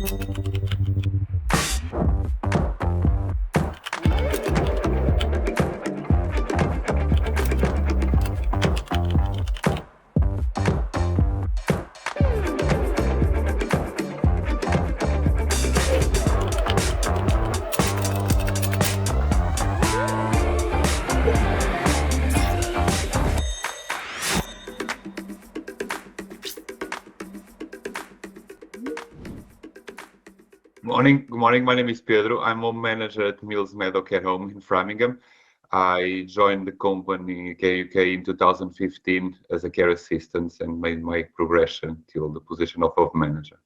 Good morning. My name is Pedro. I'm home manager at Mills Meadow Care Home in Framingham. I joined the company KUK in 2015 as a care assistant and made my progression till the position of home manager.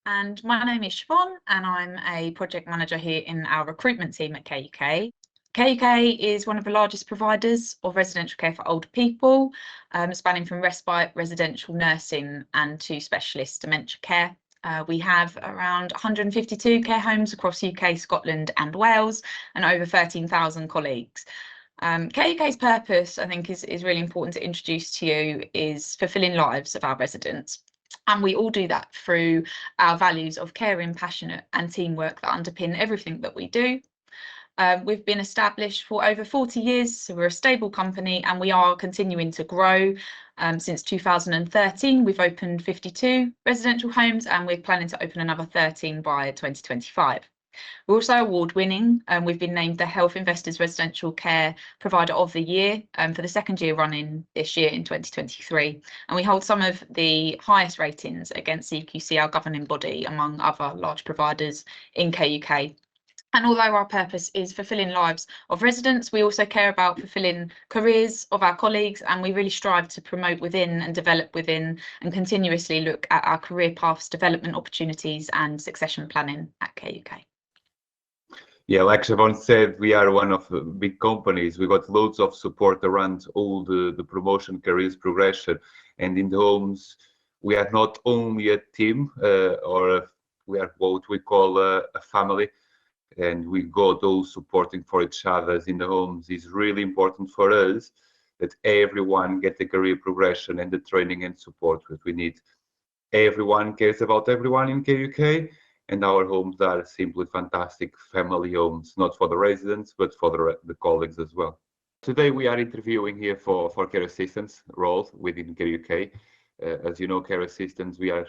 And my name is Siobhan, and I'm a project manager here in our recruitment team at KUK. KUK is one of the largest providers of residential care for older people, spanning from respite, residential nursing and to specialist dementia care. We have around 152 care homes across UK, Scotland and Wales, and over 13,000 colleagues. KUK's purpose, I think, is really important to introduce to you, is fulfilling lives of our residents. And we all do that through our values of caring, passionate and teamwork that underpin everything that we do. We've been established for over 40 years, so we're a stable company and we are continuing to grow. Since 2013, we've opened 52 residential homes and we're planning to open another 13 by 2025. We're also award-winning, and we've been named the Health Investors Residential Care Provider of the Year for the second year running this year in 2023. And we hold some of the highest ratings against CQC, our governing body, among other large providers in KUK. And although our purpose is fulfilling lives of residents, we also care about fulfilling careers of our colleagues, and we really strive to promote within and develop within and continuously look at our career paths, development opportunities and succession planning at KUK. Yeah, like Siobhan said, we are one of the big companies. We got loads of support around all the promotion, careers, progression. And in the homes, we are not only a team we are what we call a family. And we got all supporting for each other in the homes. Is really important for us that everyone get the career progression and the training and support that we need. Everyone cares about everyone in KUK, and our homes are simply fantastic family homes, not for the residents, but for the colleagues as well. Today we are interviewing here for care assistants role within KUK. As you know, care assistants, we are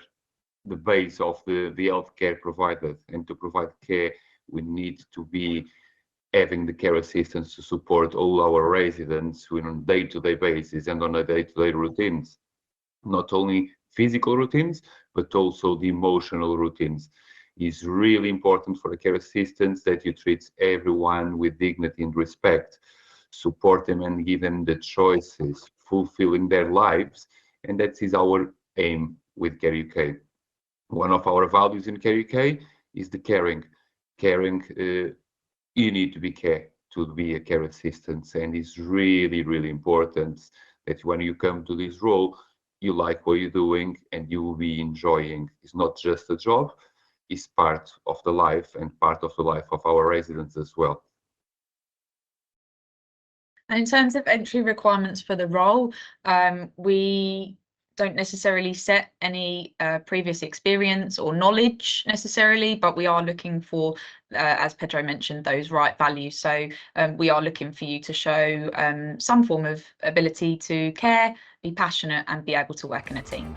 the base of the healthcare providers, and to provide care, we need to be having the care assistants to support all our residents on a day-to-day basis and on a day-to-day routines. Not only physical routines, but also the emotional routines. It's really important for the care assistants that you treat everyone with dignity and respect, support them and give them the choices, fulfilling their lives, and that is our aim with KUK. One of our values in KUK is the caring. You need to be care to be a care assistant, and it's really, really important that when you come to this role, you like what you're doing and you will be enjoying. It's not just a job, it's part of the life and part of the life of our residents as well. And in terms of entry requirements for the role, we don't necessarily set any previous experience or knowledge necessarily, but we are looking for, as Pedro mentioned, those right values. So we are looking for you to show some form of ability to care, be passionate and be able to work in a team.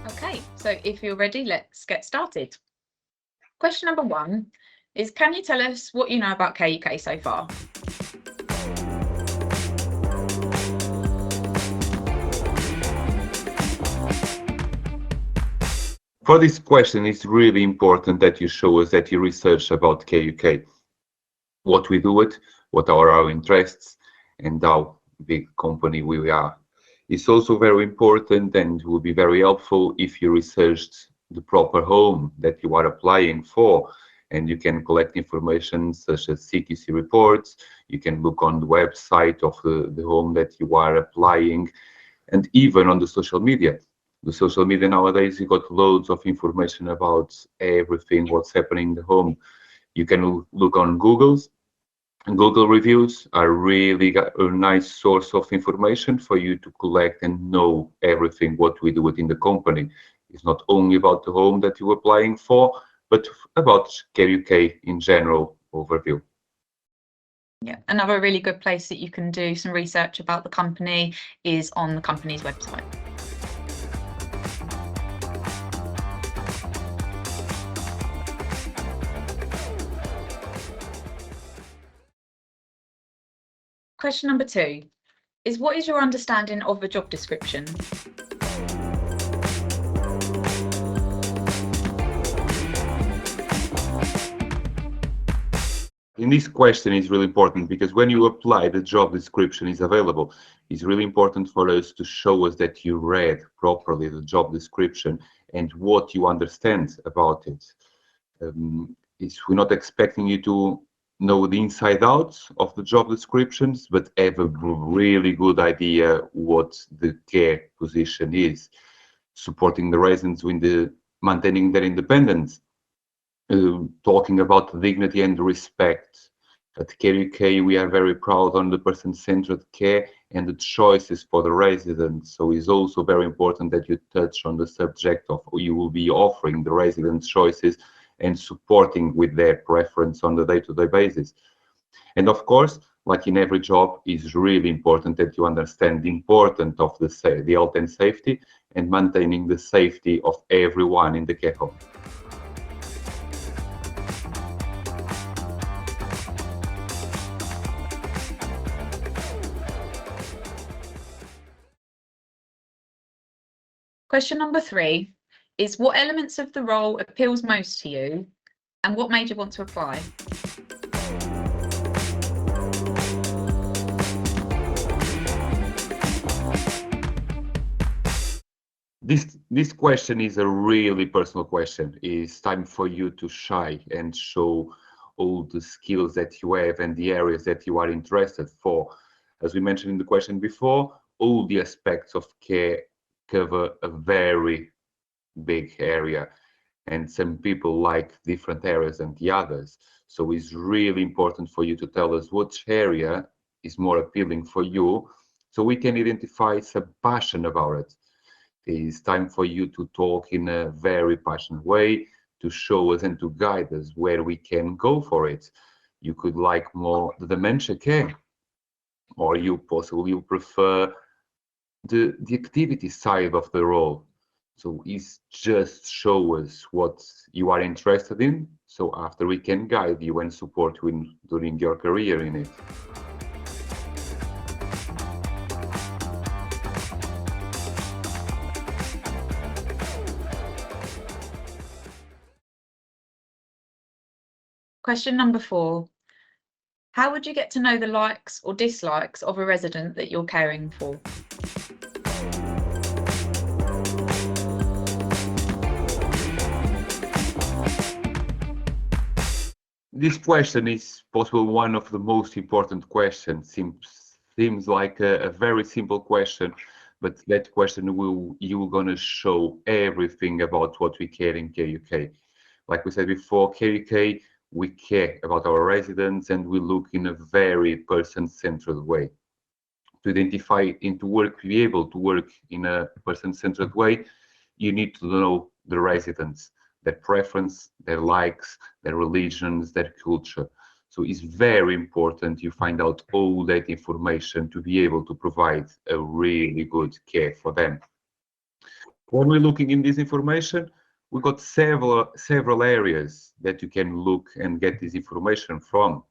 Okay, so if you're ready, let's get started. Question number 1 is, can you tell us what you know about KUK so far? For this question, it's really important that you show us that you research about KUK, what we do it, what are our interests, and how big company we are. It's also very important and will be very helpful if you researched the proper home that you are applying for, and you can collect information such as CQC reports. You can look on the website of the home that you are applying, and even on the social media. The social media nowadays, you got loads of information about everything, what's happening in the home. You can look on Google's, Google reviews are really a nice source of information for you to collect and know everything what we do within the company. It's not only about the home that you're applying for, but about Care UK in general overview. Yeah, another really good place that you can do some research about the company is on the company's website. Question number 2 is, what is your understanding of a job description? In this question is really important because when you apply, the job description is available. It's really important for us to show us that you read properly the job description and what you understand about it. We're not expecting you to know the inside out of the job descriptions, but have a really good idea what the care position is, supporting the residents with maintaining their independence, talking about dignity and respect. At Care UK, we are very proud on the person-centered care and the choices for the residents. So it's also very important that you touch on the subject of you will be offering the residents choices and supporting with their preference on the day-to-day basis. And of course, like in every job, it's really important that you understand the importance of the health and safety and maintaining the safety of everyone in the care home. Question number 3 is, what elements of the role appeals most to you and what made you want to apply? This question is a really personal question. It's time for you to shine and show all the skills that you have and the areas that you are interested for. As we mentioned in the question before, all the aspects of care cover a very big area, and some people like different areas than the others. So it's really important for you to tell us which area is more appealing for you, so we can identify some passion about it. It's time for you to talk in a very passionate way to show us and to guide us where we can go for it. You could like more the dementia care, or you possibly prefer the activity side of the role. So it's just show us what you are interested in, so after we can guide you and support you during your career in it. Question number 4. How would you get to know the likes or dislikes of a resident that you're caring for? This question is possibly one of the most important questions. Seems like a very simple question, but that question you're gonna show everything about what we care in Care UK. Like we said before, Care UK, we care about our residents and we look in a very person-centered way. To identify and to work, be able to work in a person-centered way, you need to know the residents, their preference, their likes, their religions, their culture. So it's very important you find out all that information to be able to provide a really good care for them. When we're looking in this information, we've got several areas that you can look and get this information from.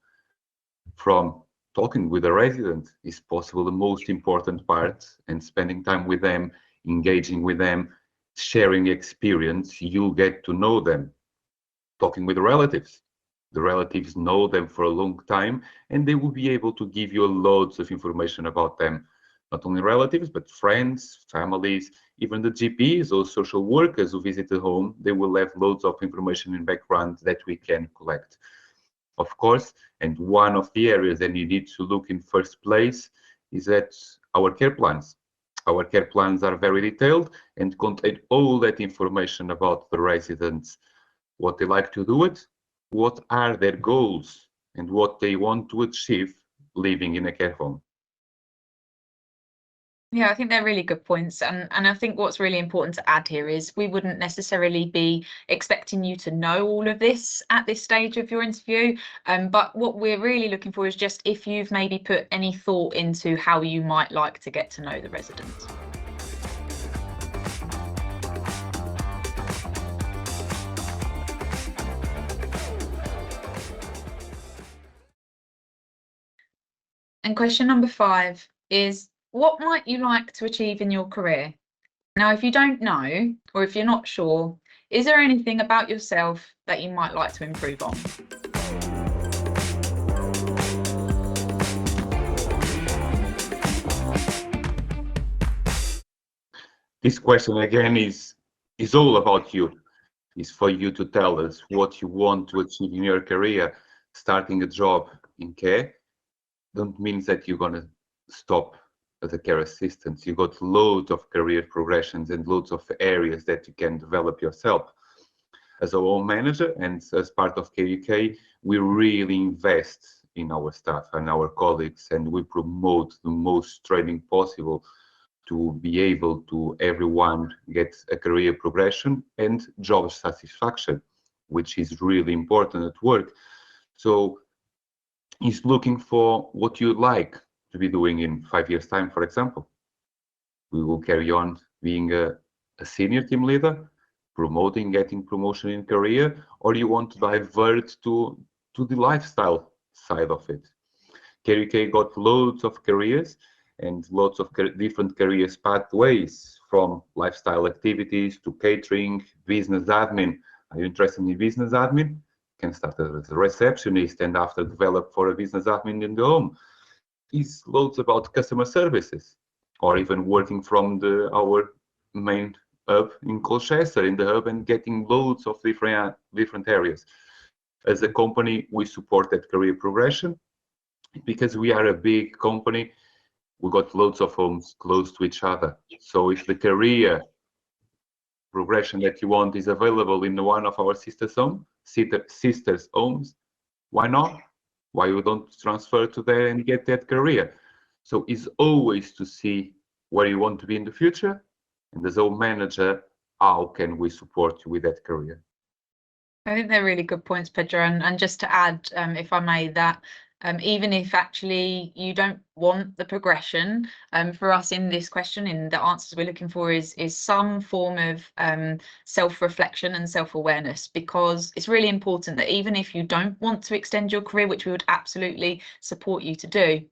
From talking with a resident is possible the most important part, and spending time with them, engaging with them, sharing experience, you'll get to know them. Talking with the relatives know them for a long time and they will be able to give you loads of information about them. Not only relatives, but friends, families, even the GPs or social workers who visit the home, they will have loads of information in background that we can collect. Of course, and one of the areas that you need to look in first place is that our care plans. Our care plans are very detailed and contain all that information about the residents, what they like to do it, what are their goals, and what they want to achieve living in a care home. Yeah, I think they're really good points. And I think what's really important to add here is we wouldn't necessarily be expecting you to know all of this at this stage of your interview. But what we're really looking for is just if you've maybe put any thought into how you might like to get to know the residents. And question number 5 is, what might you like to achieve in your career? Now, if you don't know, or if you're not sure, is there anything about yourself that you might like to improve on? This question again is all about you. It's for you to tell us what you want to achieve in your career. Starting a job in care don't mean that you're gonna stop as a care assistant. You got loads of career progressions and loads of areas that you can develop yourself. As a home manager and as part of KUK, we really invest in our staff and our colleagues, and we promote the most training possible to be able to everyone get a career progression and job satisfaction, which is really important at work. So he's looking for what you'd like to be doing in 5 years' time, for example. We will carry on being a senior team leader, promoting, getting promotion in career, or you want to divert to the lifestyle side of it. KUK got loads of careers and lots of different careers pathways, from lifestyle activities to catering, business admin. Are you interested in business admin? Can start as a receptionist and after develop for a business admin in the home. It's loads about customer services, or even working from our main hub in Colchester, in the hub, and getting loads of different areas. As a company, we support that career progression because we are a big company. We got loads of homes close to each other. So if the career progression that you want is available in one of our sisters' homes, why not? Why you don't transfer to there and get that career? So it's always to see where you want to be in the future, and as a manager, how can we support you with that career? I think they're really good points, Pedro. And just to add, if I may, that even if actually you don't want the progression, for us in this question, in the answers we're looking for is some form of self-reflection and self-awareness, because it's really important that even if you don't want to extend your career, which we would absolutely support you to do,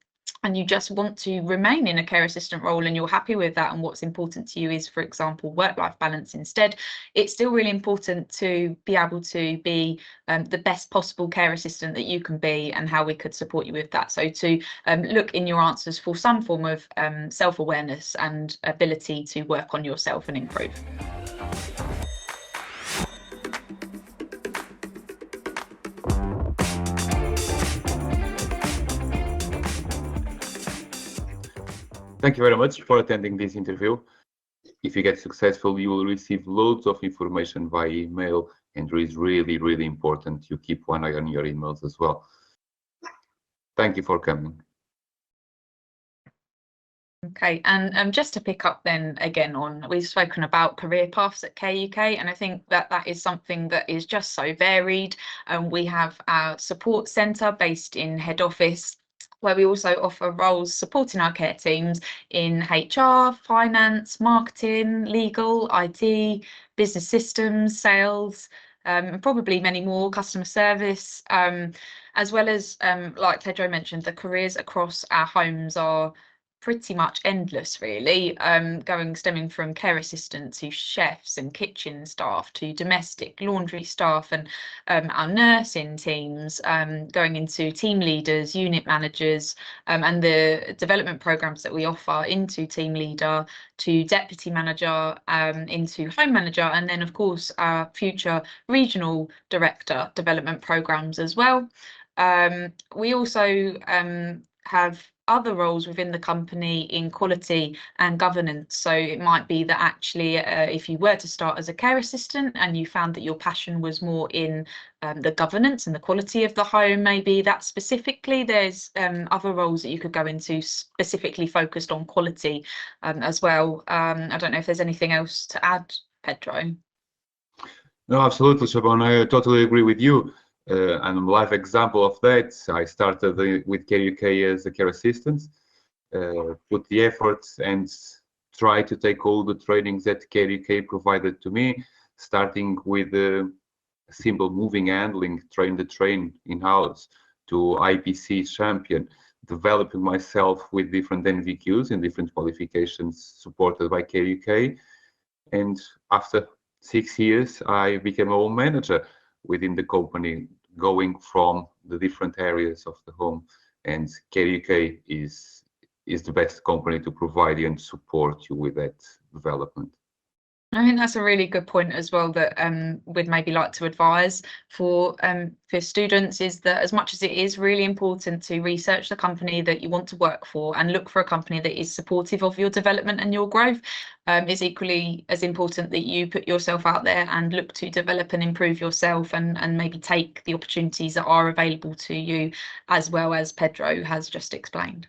and you just want to remain in a care assistant role and you're happy with that, and what's important to you is, for example, work-life balance instead, it's still really important to be able to be the best possible care assistant that you can be, and how we could support you with that. So to look in your answers for some form of self-awareness and ability to work on yourself and improve. Thank you very much for attending this interview. If you get successful, you will receive loads of information via email, and it is really, really important you keep one eye on your emails as well. Thank you for coming. Okay, and just to pick up then again on, we've spoken about career paths at KUK, and I think that that is something that is just so varied. We have our support centre based in head office, where we also offer roles supporting our care teams in HR, finance, marketing, legal, IT, business systems, sales, and probably many more, customer service, as well as, like Pedro mentioned, the careers across our homes are pretty much endless, really, stemming from care assistants to chefs and kitchen staff to domestic laundry staff, and our nursing teams, going into team leaders, unit managers, and the development programs that we offer into team leader to deputy manager, into home manager, and then of course our future regional director development programs as well. We also have other roles within the company in quality and governance. So it might be that actually if you were to start as a care assistant and you found that your passion was more in the governance and the quality of the home, maybe that specifically there's other roles that you could go into specifically focused on quality as well. I don't know if there's anything else to add, Pedro. No, absolutely, Siobhan. I totally agree with you. And a live example of that, I started with Care UK as a care assistant, put the effort and try to take all the trainings that Care UK provided to me, starting with simple moving handling, train the train in-house, to IPC champion, developing myself with different NVQs and different qualifications supported by Care UK. And after 6 years, I became a home manager within the company, going from the different areas of the home. And Care UK is the best company to provide you and support you with that development. I think that's a really good point as well, that we'd maybe like to advise for students, is that as much as it is really important to research the company that you want to work for and look for a company that is supportive of your development and your growth, it's equally as important that you put yourself out there and look to develop and improve yourself, and maybe take the opportunities that are available to you, as well as Pedro has just explained.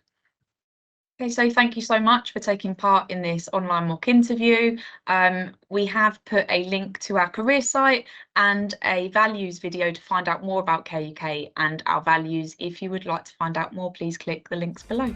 Okay, so thank you so much for taking part in this online mock interview. We have put a link to our career site and a values video to find out more about Care UK and our values. If you would like to find out more, please click the links below.